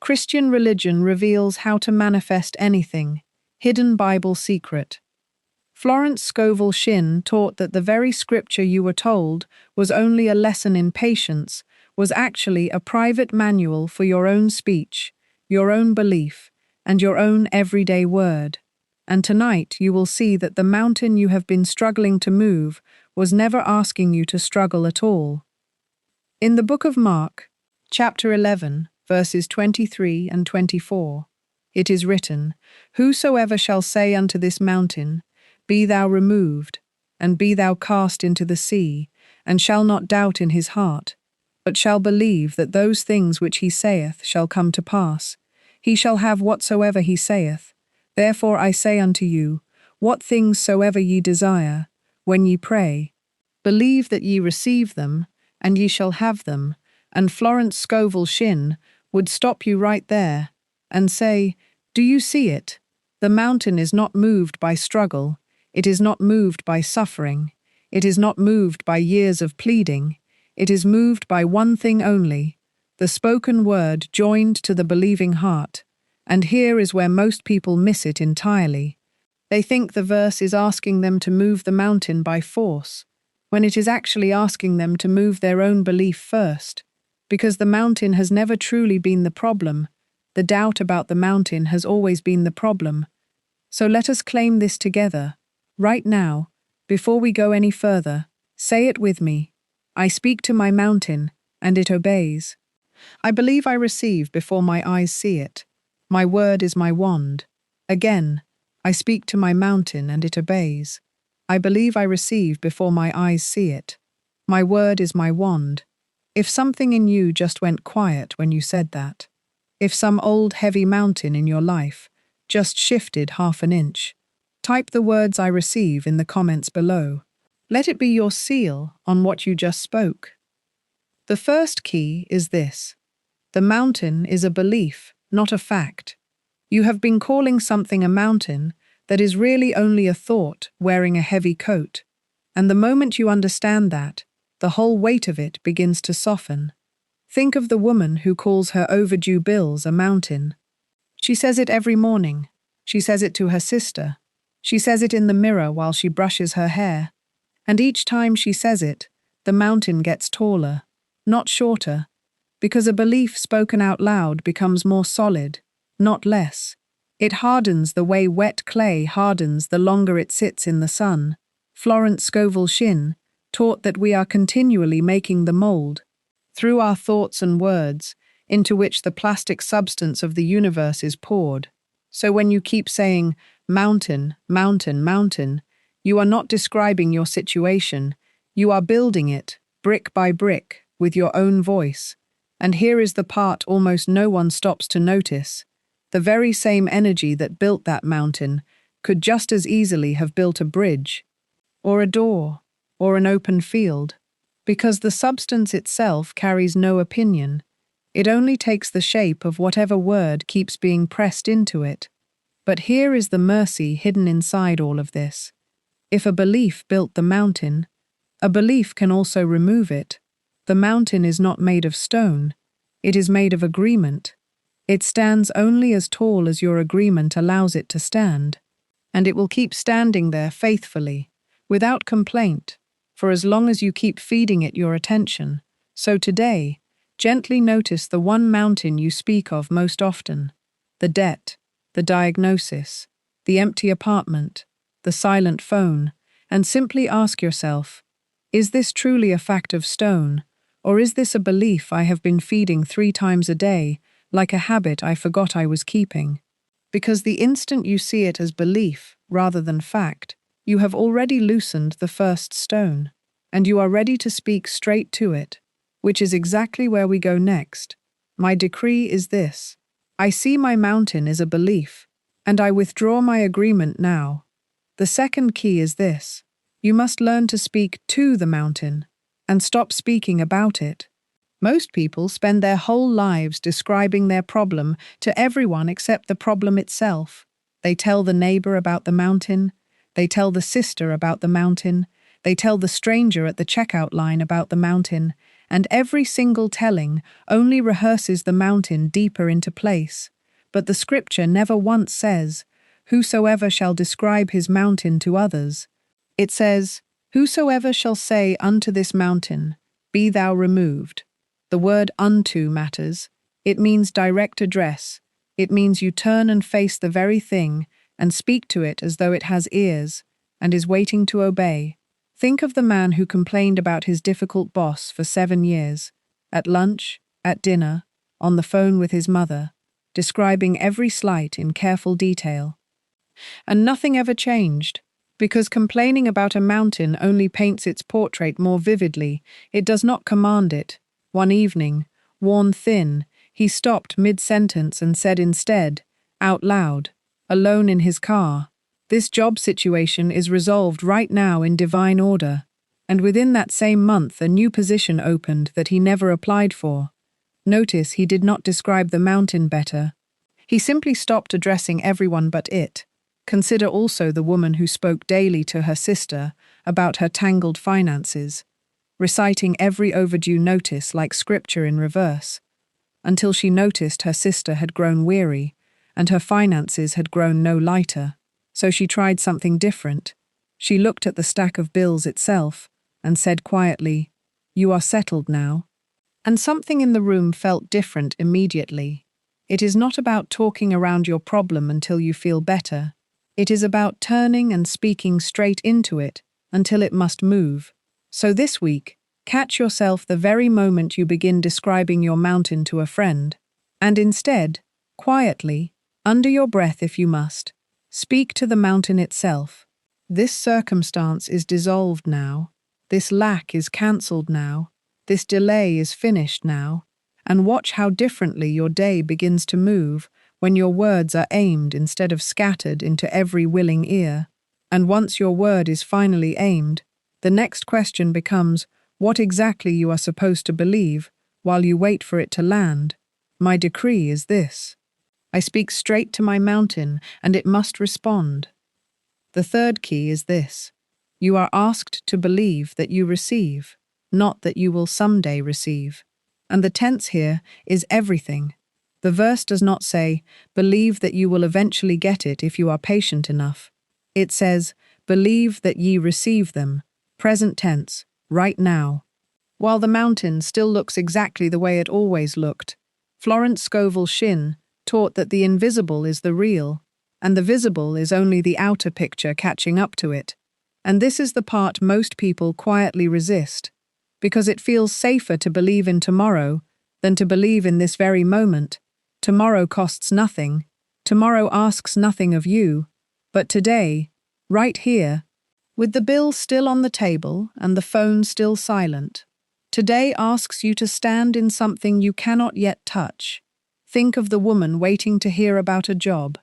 Christian religion reveals how to manifest anything. Hidden Bible secret. Florence Scovel Shinn taught that the very scripture you were told was only a lesson in patience was actually a private manual for your own speech, your own belief, and your own everyday word. And tonight you will see that the mountain you have been struggling to move was never asking you to struggle at all. In the book of Mark, chapter 11, verses 23 and 24, it is written, "Whosoever shall say unto this mountain, Be thou removed, and be thou cast into the sea, and shall not doubt in his heart, but shall believe that those things which he saith shall come to pass, he shall have whatsoever he saith. Therefore I say unto you, what things soever ye desire, when ye pray, believe that ye receive them, and ye shall have them." And Florence Scovel Shinn would stop you right there and say, "Do you see it? The mountain is not moved by struggle. It is not moved by suffering. It is not moved by years of pleading. It is moved by one thing only, the spoken word joined to the believing heart." And here is where most people miss it entirely. They think the verse is asking them to move the mountain by force, when it is actually asking them to move their own belief first, because the mountain has never truly been the problem. The doubt about the mountain has always been the problem. So let us claim this together. Right now, before we go any further, say it with me. I speak to my mountain, and it obeys. I believe I receive before my eyes see it. My word is my wand. Again, I speak to my mountain, and it obeys. I believe I receive before my eyes see it. My word is my wand. If something in you just went quiet when you said that, if some old heavy mountain in your life just shifted half an inch, type the words "I receive" in the comments below. Let it be your seal on what you just spoke. The first key is this. The mountain is a belief, not a fact. You have been calling something a mountain that is really only a thought wearing a heavy coat. And the moment you understand that, the whole weight of it begins to soften. Think of the woman who calls her overdue bills a mountain. She says it every morning. She says it to her sister. She says it in the mirror while she brushes her hair. And each time she says it, the mountain gets taller, not shorter, because a belief spoken out loud becomes more solid, not less. It hardens the way wet clay hardens the longer it sits in the sun. Florence Scovel Shinn taught that we are continually making the mold, through our thoughts and words, into which the plastic substance of the universe is poured. So when you keep saying, mountain, mountain, mountain, you are not describing your situation, you are building it, brick by brick, with your own voice. And here is the part almost no one stops to notice. The very same energy that built that mountain could just as easily have built a bridge, or a door, or an open field, because the substance itself carries no opinion. It only takes the shape of whatever word keeps being pressed into it. But here is the mercy hidden inside all of this. If a belief built the mountain, a belief can also remove it. The mountain is not made of stone. It is made of agreement. It stands only as tall as your agreement allows it to stand. And it will keep standing there faithfully, without complaint, for as long as you keep feeding it your attention. So today, gently notice the one mountain you speak of most often: the debt, the diagnosis, the empty apartment, the silent phone, and simply ask yourself, is this truly a fact of stone, or is this a belief I have been feeding 3 times a day, like a habit I forgot I was keeping? Because the instant you see it as belief rather than fact, you have already loosened the first stone, and you are ready to speak straight to it, which is exactly where we go next. My decree is this: I see my mountain is a belief, and I withdraw my agreement now. The second key is this: you must learn to speak to the mountain, and stop speaking about it. Most people spend their whole lives describing their problem to everyone except the problem itself. They tell the neighbor about the mountain, they tell the sister about the mountain, they tell the stranger at the checkout line about the mountain, and every single telling only rehearses the mountain deeper into place. But the scripture never once says, "Whosoever shall describe his mountain to others." It says, "Whosoever shall say unto this mountain, Be thou removed." The word unto matters. It means direct address. It means you turn and face the very thing and speak to it as though it has ears and is waiting to obey. Think of the man who complained about his difficult boss for 7 years, at lunch, at dinner, on the phone with his mother, describing every slight in careful detail. And nothing ever changed, because complaining about a mountain only paints its portrait more vividly. It does not command it. One evening, worn thin, he stopped mid-sentence and said instead, out loud, alone in his car, "This job situation is resolved right now in divine order." And within that same month, a new position opened that he never applied for. Notice he did not describe the mountain better. He simply stopped addressing everyone but it. Consider also the woman who spoke daily to her sister about her tangled finances, reciting every overdue notice like scripture in reverse, until she noticed her sister had grown weary and her finances had grown no lighter. So she tried something different. She looked at the stack of bills itself and said quietly, "You are settled now." And something in the room felt different immediately. It is not about talking around your problem until you feel better. It is about turning and speaking straight into it until it must move. So this week, catch yourself the very moment you begin describing your mountain to a friend, and instead, quietly, under your breath if you must, speak to the mountain itself. This circumstance is dissolved now. This lack is cancelled now. This delay is finished now, and watch how differently your day begins to move when your words are aimed instead of scattered into every willing ear. And once your word is finally aimed, the next question becomes what exactly you are supposed to believe while you wait for it to land. My decree is this. I speak straight to my mountain, and it must respond. The third key is this. You are asked to believe that you receive, not that you will someday receive. And the tense here is everything. The verse does not say, believe that you will eventually get it if you are patient enough. It says, believe that ye receive them, present tense, right now. While the mountain still looks exactly the way it always looked, Florence Scovel Shinn taught that the invisible is the real, and the visible is only the outer picture catching up to it. And this is the part most people quietly resist, because it feels safer to believe in tomorrow than to believe in this very moment. Tomorrow costs nothing. Tomorrow asks nothing of you. But today, right here, with the bill still on the table and the phone still silent, today asks you to stand in something you cannot yet touch. Think of the woman waiting to hear about a job.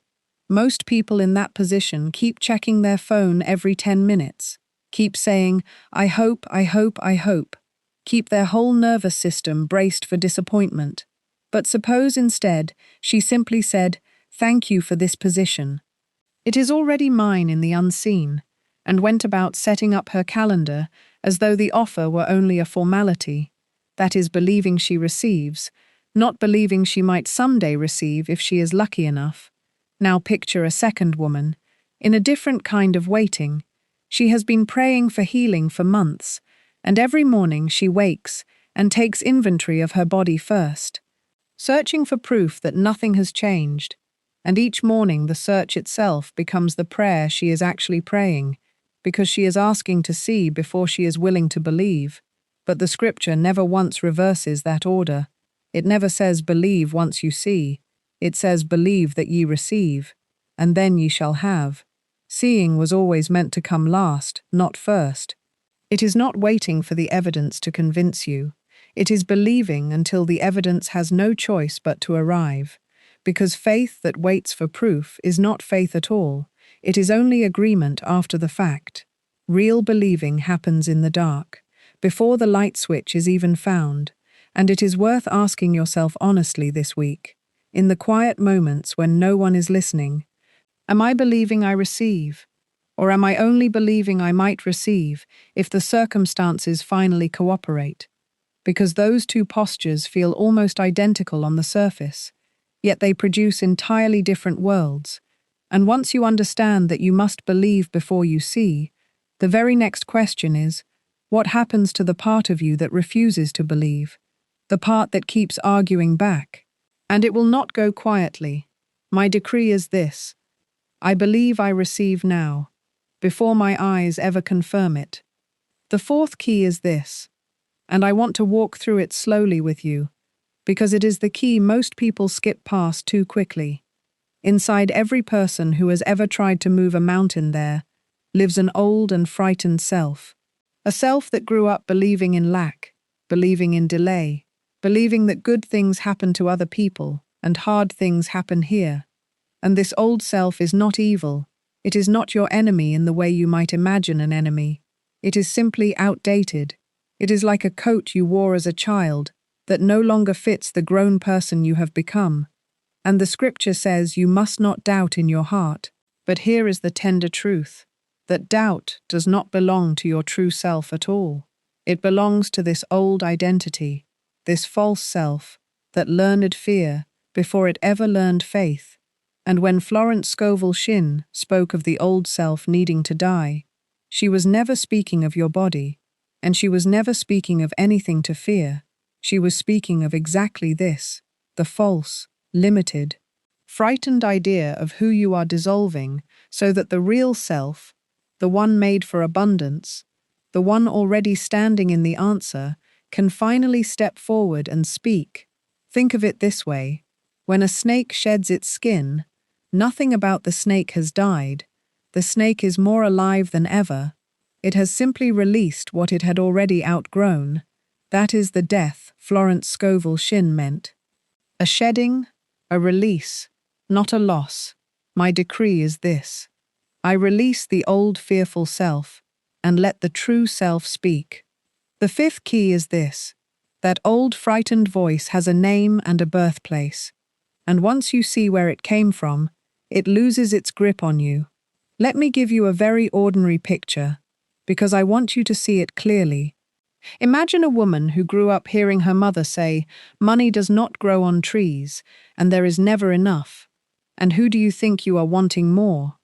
Most people in that position keep checking their phone every 10 minutes, keep saying, I hope, I hope, I hope, keep their whole nervous system braced for disappointment. But suppose instead she simply said, thank you for this position. It is already mine in the unseen, and went about setting up her calendar as though the offer were only a formality, that is, believing she receives, not believing she might someday receive if she is lucky enough. Now picture a second woman, in a different kind of waiting. She has been praying for healing for months, and every morning she wakes and takes inventory of her body first, searching for proof that nothing has changed, and each morning the search itself becomes the prayer she is actually praying, because she is asking to see before she is willing to believe. But the scripture never once reverses that order. It never says believe once you see. It says believe that ye receive, and then ye shall have. Seeing was always meant to come last, not first. It is not waiting for the evidence to convince you. It is believing until the evidence has no choice but to arrive. Because faith that waits for proof is not faith at all. It is only agreement after the fact. Real believing happens in the dark, before the light switch is even found, and it is worth asking yourself honestly this week, in the quiet moments when no one is listening, am I believing I receive? Or am I only believing I might receive if the circumstances finally cooperate? because those two postures feel almost identical on the surface, yet they produce entirely different worlds. And once you understand that you must believe before you see, the very next question is, what happens to the part of you that refuses to believe, the part that keeps arguing back? And it will not go quietly. My decree is this: I believe I receive now, before my eyes ever confirm it. The fourth key is this, and I want to walk through it slowly with you, because it is the key most people skip past too quickly. Inside every person who has ever tried to move a mountain there lives an old and frightened self. A self that grew up believing in lack, believing in delay, believing that good things happen to other people and hard things happen here. And this old self is not evil. It is not your enemy in the way you might imagine an enemy. It is simply outdated. It is like a coat you wore as a child that no longer fits the grown person you have become. And the scripture says you must not doubt in your heart. But here is the tender truth, that doubt does not belong to your true self at all. It belongs to this old identity, this false self that learned fear before it ever learned faith. And when Florence Scovel Shinn spoke of the old self needing to die, she was never speaking of your body, and she was never speaking of anything to fear. She was speaking of exactly this, the false, limited, frightened idea of who you are dissolving so that the real self, the one made for abundance, the one already standing in the answer, can finally step forward and speak. Think of it this way: when a snake sheds its skin, nothing about the snake has died. The snake is more alive than ever. It has simply released what it had already outgrown. That is the death Florence Scovel Shinn meant. A shedding, a release, not a loss. My decree is this: I release the old fearful self and let the true self speak. The fifth key is this: that old frightened voice has a name and a birthplace, and once you see where it came from, it loses its grip on you. Let me give you a very ordinary picture, because I want you to see it clearly. Imagine a woman who grew up hearing her mother say, "Money does not grow on trees, and there is never enough. And who do you think you are wanting more?"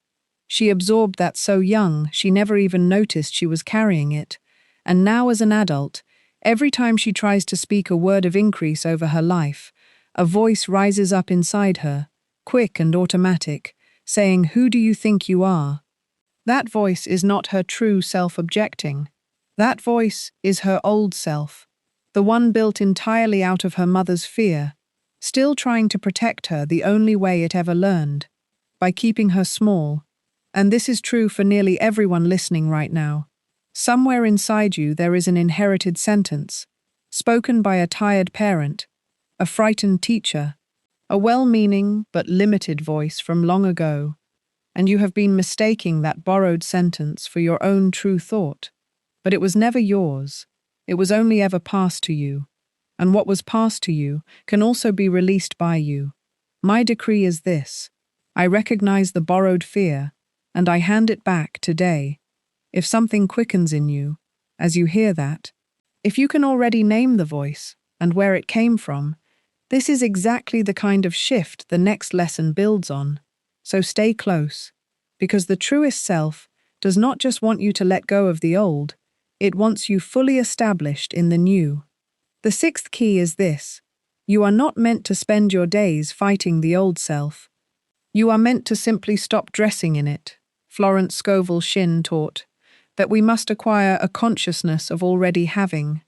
She absorbed that so young, she never even noticed she was carrying it. And now as an adult, every time she tries to speak a word of increase over her life, a voice rises up inside her, quick and automatic, saying, "Who do you think you are?" That voice is not her true self objecting. That voice is her old self, the one built entirely out of her mother's fear, still trying to protect her the only way it ever learned, by keeping her small. And this is true for nearly everyone listening right now. Somewhere inside you there is an inherited sentence, spoken by a tired parent, a frightened teacher, a well-meaning but limited voice from long ago, and you have been mistaking that borrowed sentence for your own true thought. But it was never yours. It was only ever passed to you. And what was passed to you can also be released by you. My decree is this: I recognize the borrowed fear, and I hand it back today. If something quickens in you, as you hear that, if you can already name the voice and where it came from, this is exactly the kind of shift the next lesson builds on. So stay close, because the truest self does not just want you to let go of the old, it wants you fully established in the new. The sixth key is this: you are not meant to spend your days fighting the old self. You are meant to simply stop dressing in it. Florence Scovel Shinn taught that we must acquire a consciousness of already having.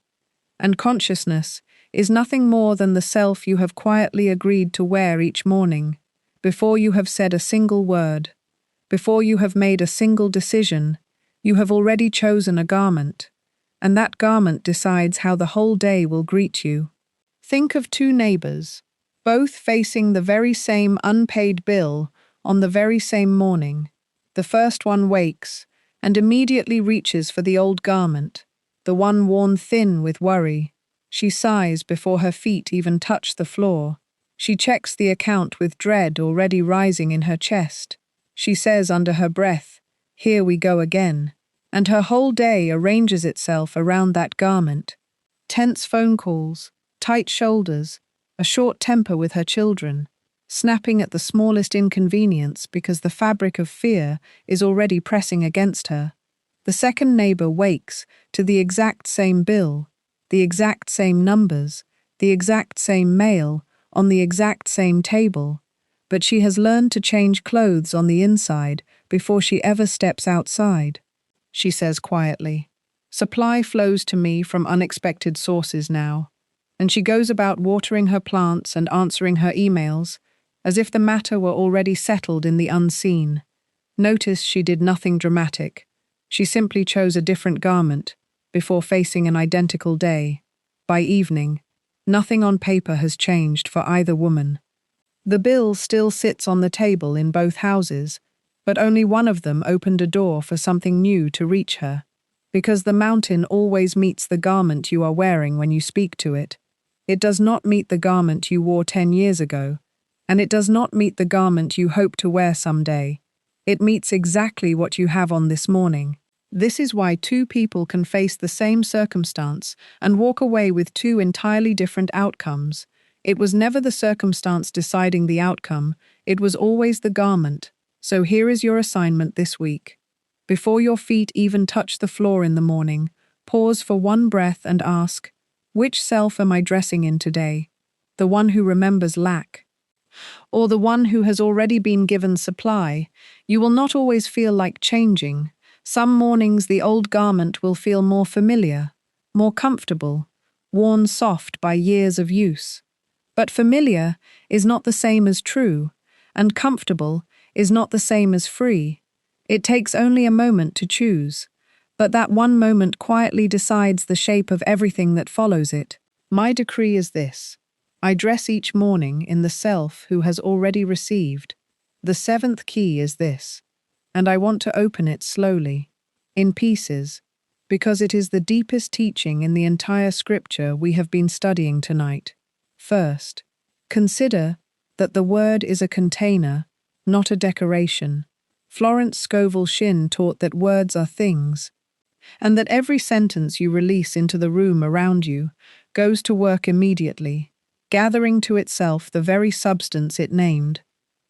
And consciousness is nothing more than the self you have quietly agreed to wear each morning, before you have said a single word, before you have made a single decision. You have already chosen a garment, and that garment decides how the whole day will greet you. Think of two neighbors, both facing the very same unpaid bill on the very same morning. The first one wakes and immediately reaches for the old garment, the one worn thin with worry. She sighs before her feet even touch the floor. She checks the account with dread already rising in her chest. She says under her breath, "Here we go again." And her whole day arranges itself around that garment. Tense phone calls, tight shoulders, a short temper with her children, snapping at the smallest inconvenience because the fabric of fear is already pressing against her. The second neighbor wakes to the exact same bill, the exact same numbers, the exact same mail, on the exact same table, but she has learned to change clothes on the inside before she ever steps outside. She says quietly, "Supply flows to me from unexpected sources now," and she goes about watering her plants and answering her emails, as if the matter were already settled in the unseen. Notice she did nothing dramatic. She simply chose a different garment before facing an identical day. By evening, nothing on paper has changed for either woman. The bill still sits on the table in both houses, but only one of them opened a door for something new to reach her, because the mountain always meets the garment you are wearing when you speak to it. It does not meet the garment you wore 10 years ago, and it does not meet the garment you hope to wear someday. It meets exactly what you have on this morning. This is why two people can face the same circumstance and walk away with two entirely different outcomes. It was never the circumstance deciding the outcome, it was always the garment. So here is your assignment this week. Before your feet even touch the floor in the morning, pause for one breath and ask, which self am I dressing in today? The one who remembers lack, or the one who has already been given supply? You will not always feel like changing. Some mornings the old garment will feel more familiar, more comfortable, worn soft by years of use. But familiar is not the same as true, and comfortable is not the same as free. It takes only a moment to choose, but that one moment quietly decides the shape of everything that follows it. My decree is this: I dress each morning in the self who has already received. The seventh key is this, and I want to open it slowly, in pieces, because it is the deepest teaching in the entire scripture we have been studying tonight. First, consider that the word is a container, not a decoration. Florence Scovel Shinn taught that words are things, and that every sentence you release into the room around you goes to work immediately, gathering to itself the very substance it named.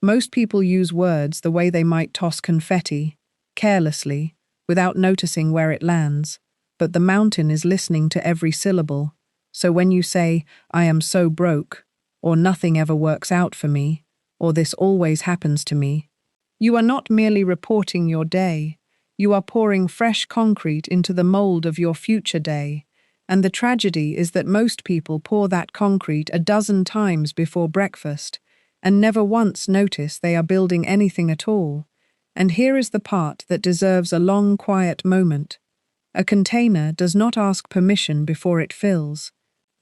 Most people use words the way they might toss confetti, carelessly, without noticing where it lands, but the mountain is listening to every syllable. So when you say, "I am so broke," or "nothing ever works out for me," or "this always happens to me," you are not merely reporting your day, you are pouring fresh concrete into the mold of your future day. And the tragedy is that most people pour that concrete a dozen times before breakfast, and never once notice they are building anything at all. And here is the part that deserves a long, quiet moment. A container does not ask permission before it fills.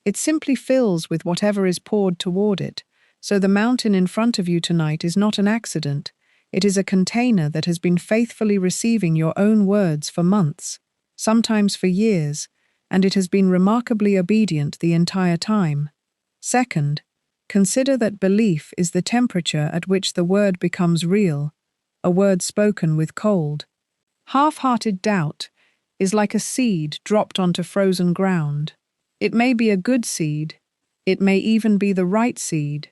It simply fills with whatever is poured toward it. So the mountain in front of you tonight is not an accident. It is a container that has been faithfully receiving your own words for months, sometimes for years, and it has been remarkably obedient the entire time. Second, consider that belief is the temperature at which the word becomes real, a word spoken with cold. Half-hearted doubt is like a seed dropped onto frozen ground. It may be a good seed, it may even be the right seed,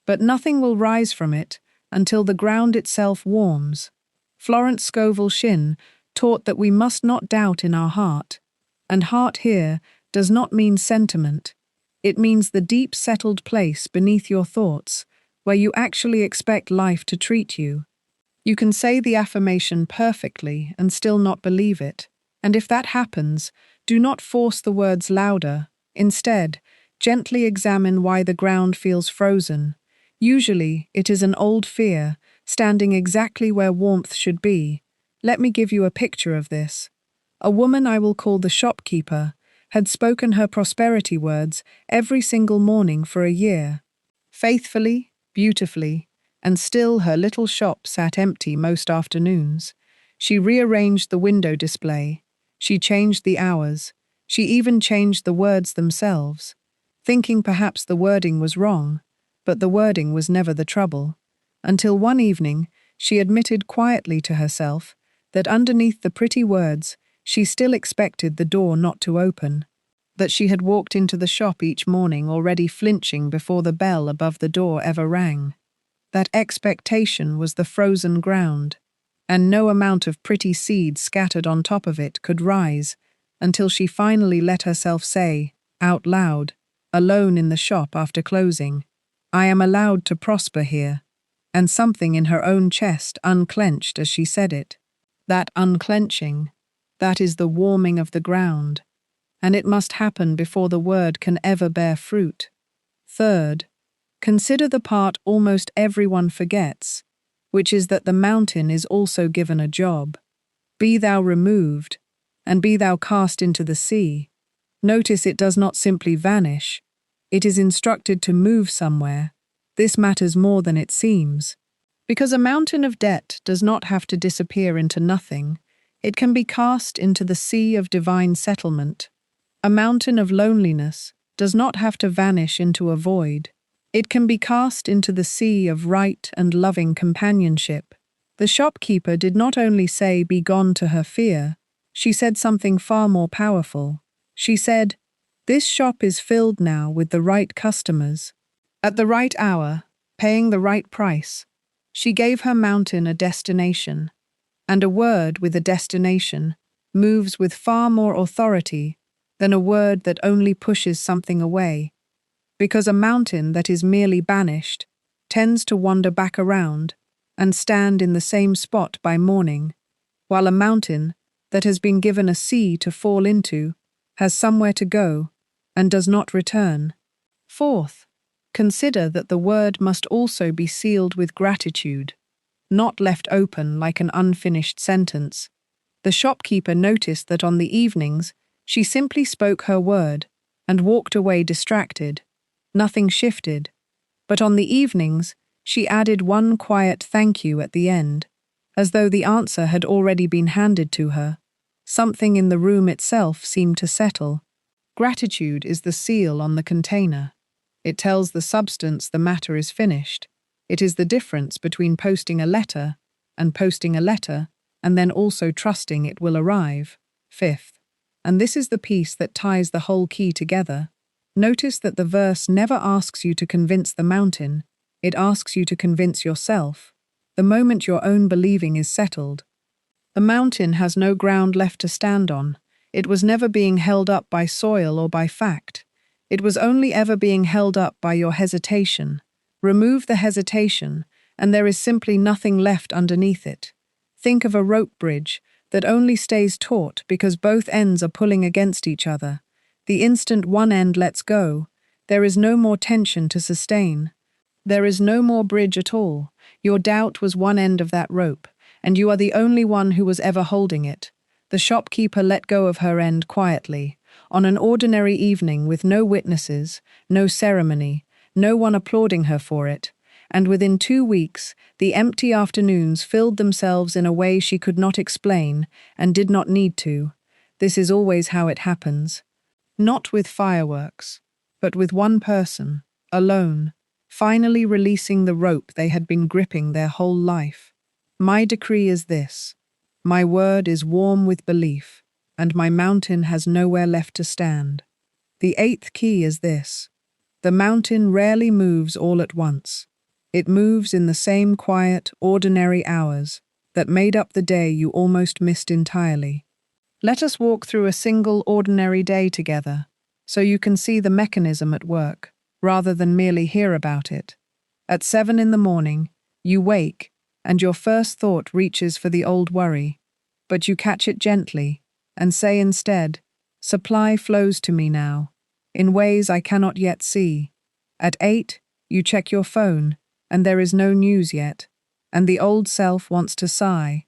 but nothing will rise from it until the ground itself warms. Florence Scovel Shinn taught that we must not doubt in our heart, and heart here does not mean sentiment. It means the deep settled place beneath your thoughts, where you actually expect life to treat you. You can say the affirmation perfectly and still not believe it, and if that happens, do not force the words louder. Instead, gently examine why the ground feels frozen. Usually, it is an old fear, standing exactly where warmth should be. Let me give you a picture of this. A woman I will call the shopkeeper had spoken her prosperity words every single morning for a year. Faithfully, beautifully, and still her little shop sat empty most afternoons. She rearranged the window display. She changed the hours. She even changed the words themselves, thinking perhaps the wording was wrong, but the wording was never the trouble. Until one evening, she admitted quietly to herself that underneath the pretty words, she still expected the door not to open. that she had walked into the shop each morning already flinching before the bell above the door ever rang. That expectation was the frozen ground, and no amount of pretty seeds scattered on top of it could rise until she finally let herself say, out loud, alone in the shop after closing, "I am allowed to prosper here," and something in her own chest unclenched as she said it. That unclenching, that is the warming of the ground, and it must happen before the word can ever bear fruit. Third, consider the part almost everyone forgets, which is that the mountain is also given a job. Be thou removed, and be thou cast into the sea. Notice it does not simply vanish. It is instructed to move somewhere. This matters more than it seems. Because a mountain of debt does not have to disappear into nothing. It can be cast into the sea of divine settlement. A mountain of loneliness does not have to vanish into a void. It can be cast into the sea of right and loving companionship. The shopkeeper did not only say, "Be gone to her fear," she said something far more powerful. She said, "This shop is filled now with the right customers, at the right hour, paying the right price." She gave her mountain a destination, and a word with a destination moves with far more authority than a word that only pushes something away. Because a mountain that is merely banished tends to wander back around and stand in the same spot by morning, while a mountain that has been given a sea to fall into has somewhere to go and does not return. Fourth, consider that the word must also be sealed with gratitude, not left open like an unfinished sentence. The shopkeeper noticed that on the evenings she simply spoke her word and walked away distracted. Nothing shifted, but on the evenings she added one quiet thank you at the end, as though the answer had already been handed to her. Something in the room itself seemed to settle. Gratitude is the seal on the container. It tells the substance the matter is finished. It is the difference between posting a letter and then also trusting it will arrive. Fifth, and this is the piece that ties the whole key together. Notice that the verse never asks you to convince the mountain, it asks you to convince yourself. The moment your own believing is settled, the mountain has no ground left to stand on. It was never being held up by soil or by fact. It was only ever being held up by your hesitation. Remove the hesitation, and there is simply nothing left underneath it. Think of a rope bridge that only stays taut because both ends are pulling against each other. The instant one end lets go, there is no more tension to sustain. There is no more bridge at all. Your doubt was one end of that rope, and you are the only one who was ever holding it. The shopkeeper let go of her end quietly, on an ordinary evening with no witnesses, no ceremony, no one applauding her for it, and within 2 weeks, the empty afternoons filled themselves in a way she could not explain and did not need to. This is always how it happens. Not with fireworks, but with one person, alone, finally releasing the rope they had been gripping their whole life. My decree is this: my word is warm with belief, and my mountain has nowhere left to stand. The 8th key is this: the mountain rarely moves all at once. It moves in the same quiet, ordinary hours that made up the day you almost missed entirely. Let us walk through a single ordinary day together, so you can see the mechanism at work, rather than merely hear about it. At 7 in the morning, you wake, and your first thought reaches for the old worry, but you catch it gently, and say instead, "Supply flows to me now, in ways I cannot yet see." At 8, you check your phone, and there is no news yet, and the old self wants to sigh.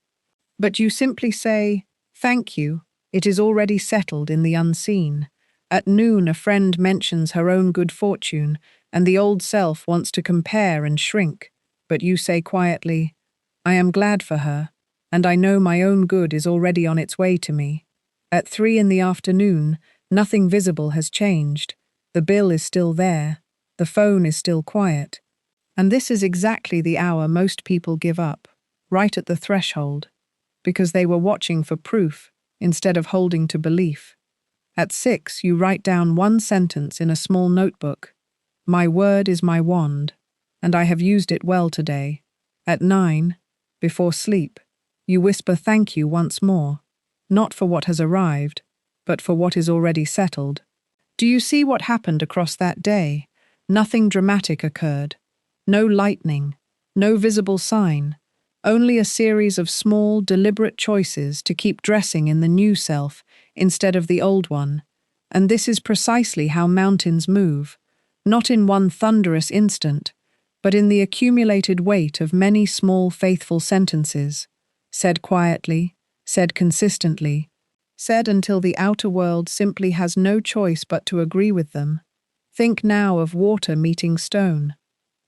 But you simply say, "Thank you, it is already settled in the unseen." At noon, a friend mentions her own good fortune, and the old self wants to compare and shrink, but you say quietly, "I am glad for her, and I know my own good is already on its way to me." At 3 in the afternoon, nothing visible has changed. The bill is still there, the phone is still quiet. And this is exactly the hour most people give up, right at the threshold, because they were watching for proof instead of holding to belief. At 6, you write down one sentence in a small notebook. My word is my wand, and I have used it well today. At 9, before sleep, you whisper thank you once more, not for what has arrived, but for what is already settled. Do you see what happened across that day? Nothing dramatic occurred. No lightning, no visible sign, only a series of small, deliberate choices to keep dressing in the new self instead of the old one. And this is precisely how mountains move, not in one thunderous instant, but in the accumulated weight of many small, faithful sentences, said quietly, said consistently, said until the outer world simply has no choice but to agree with them. Think now of water meeting stone.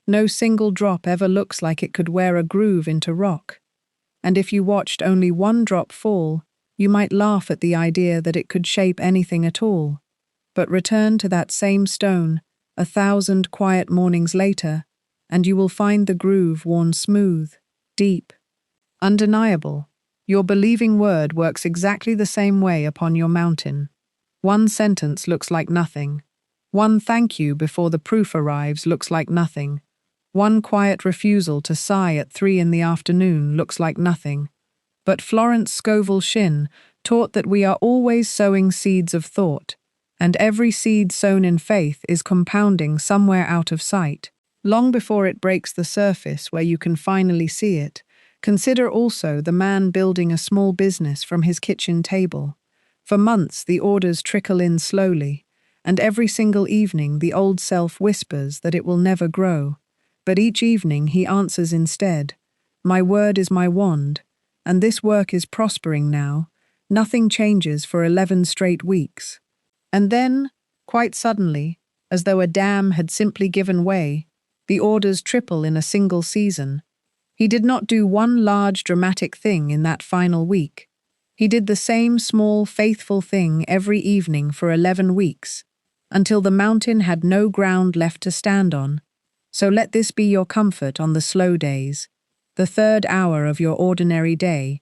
No single drop ever looks like it could wear a groove into rock. And if you watched only one drop fall, you might laugh at the idea that it could shape anything at all. But return to that same stone 1,000 quiet mornings later, and you will find the groove worn smooth, deep, undeniable. Your believing word works exactly the same way upon your mountain. One sentence looks like nothing. One thank you before the proof arrives looks like nothing. One quiet refusal to sigh at 3 in the afternoon looks like nothing. But Florence Scovel Shinn taught that we are always sowing seeds of thought, and every seed sown in faith is compounding somewhere out of sight. Long before it breaks the surface where you can finally see it, consider also the man building a small business from his kitchen table. For months the orders trickle in slowly, and every single evening the old self whispers that it will never grow. But each evening he answers instead, my word is my wand, and this work is prospering now. Nothing changes for 11 straight weeks. And then, quite suddenly, as though a dam had simply given way, the orders triple in a single season. He did not do one large dramatic thing in that final week. He did the same small, faithful thing every evening for 11 weeks, until the mountain had no ground left to stand on. So let this be your comfort on the slow days, the third hour of your ordinary day.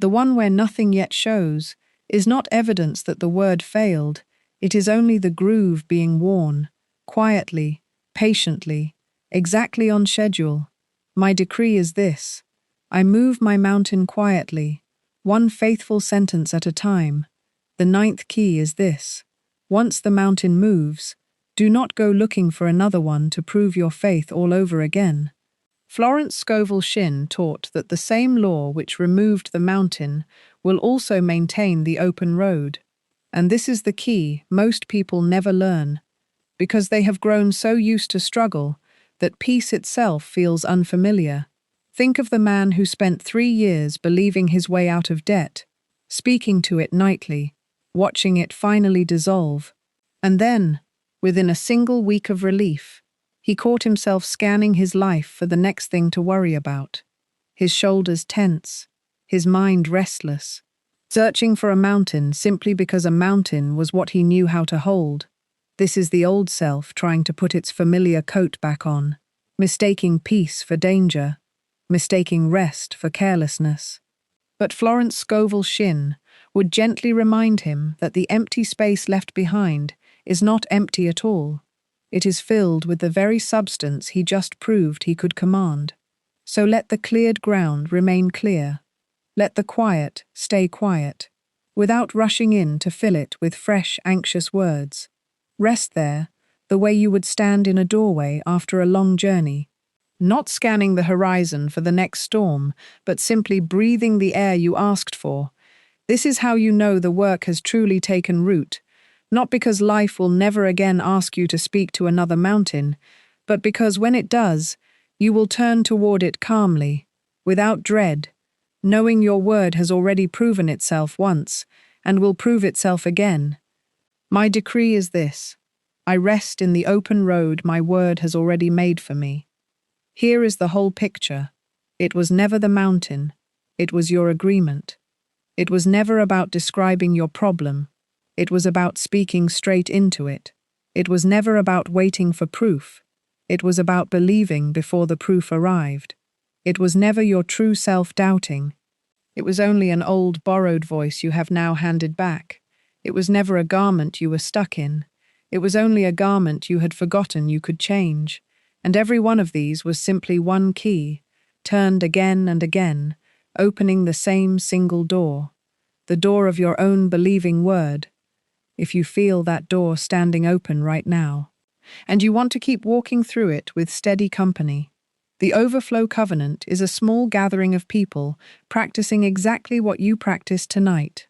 The one where nothing yet shows is not evidence that the word failed, it is only the groove being worn, quietly, patiently, exactly on schedule. My decree is this: I move my mountain quietly, one faithful sentence at a time. The 9th key is this: once the mountain moves, do not go looking for another one to prove your faith all over again. Florence Scovel Shinn taught that the same law which removed the mountain will also maintain the open road. And this is the key most people never learn, because they have grown so used to struggle that peace itself feels unfamiliar. Think of the man who spent 3 years believing his way out of debt, speaking to it nightly, watching it finally dissolve. And then, within a single week of relief, he caught himself scanning his life for the next thing to worry about. His shoulders tense, his mind restless, searching for a mountain simply because a mountain was what he knew how to hold. This is the old self trying to put its familiar coat back on, mistaking peace for danger, mistaking rest for carelessness. But Florence Scovel Shinn would gently remind him that the empty space left behind is not empty at all. It is filled with the very substance he just proved he could command. So let the cleared ground remain clear. Let the quiet stay quiet, without rushing in to fill it with fresh, anxious words. Rest there, the way you would stand in a doorway after a long journey, not scanning the horizon for the next storm, but simply breathing the air you asked for. This is how you know the work has truly taken root, not because life will never again ask you to speak to another mountain, but because when it does, you will turn toward it calmly, without dread, knowing your word has already proven itself once and will prove itself again. My decree is this: I rest in the open road my word has already made for me. Here is the whole picture. It was never the mountain. It was your agreement. It was never about describing your problem. It was about speaking straight into it. It was never about waiting for proof. It was about believing before the proof arrived. It was never your true self doubting. It was only an old borrowed voice you have now handed back. It was never a garment you were stuck in. It was only a garment you had forgotten you could change. And every one of these was simply one key, turned again and again, opening the same single door, the door of your own believing word, if you feel that door standing open right now. And you want to keep walking through it with steady company. The Overflow Covenant is a small gathering of people practicing exactly what you practice tonight.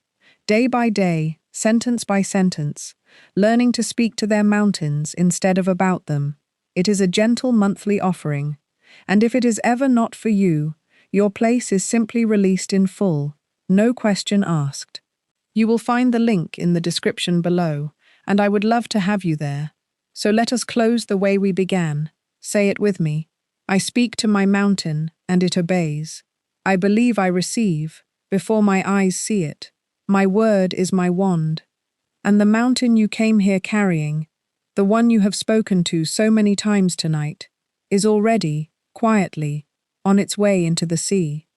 Day by day, sentence by sentence, learning to speak to their mountains instead of about them. It is a gentle monthly offering, and if it is ever not for you, your place is simply released in full, no question asked. You will find the link in the description below, and I would love to have you there. So let us close the way we began. Say it with me. I speak to my mountain, and it obeys. I believe I receive, before my eyes see it. My word is my wand. And the mountain you came here carrying, the one you have spoken to so many times tonight, is already, quietly, on its way into the sea.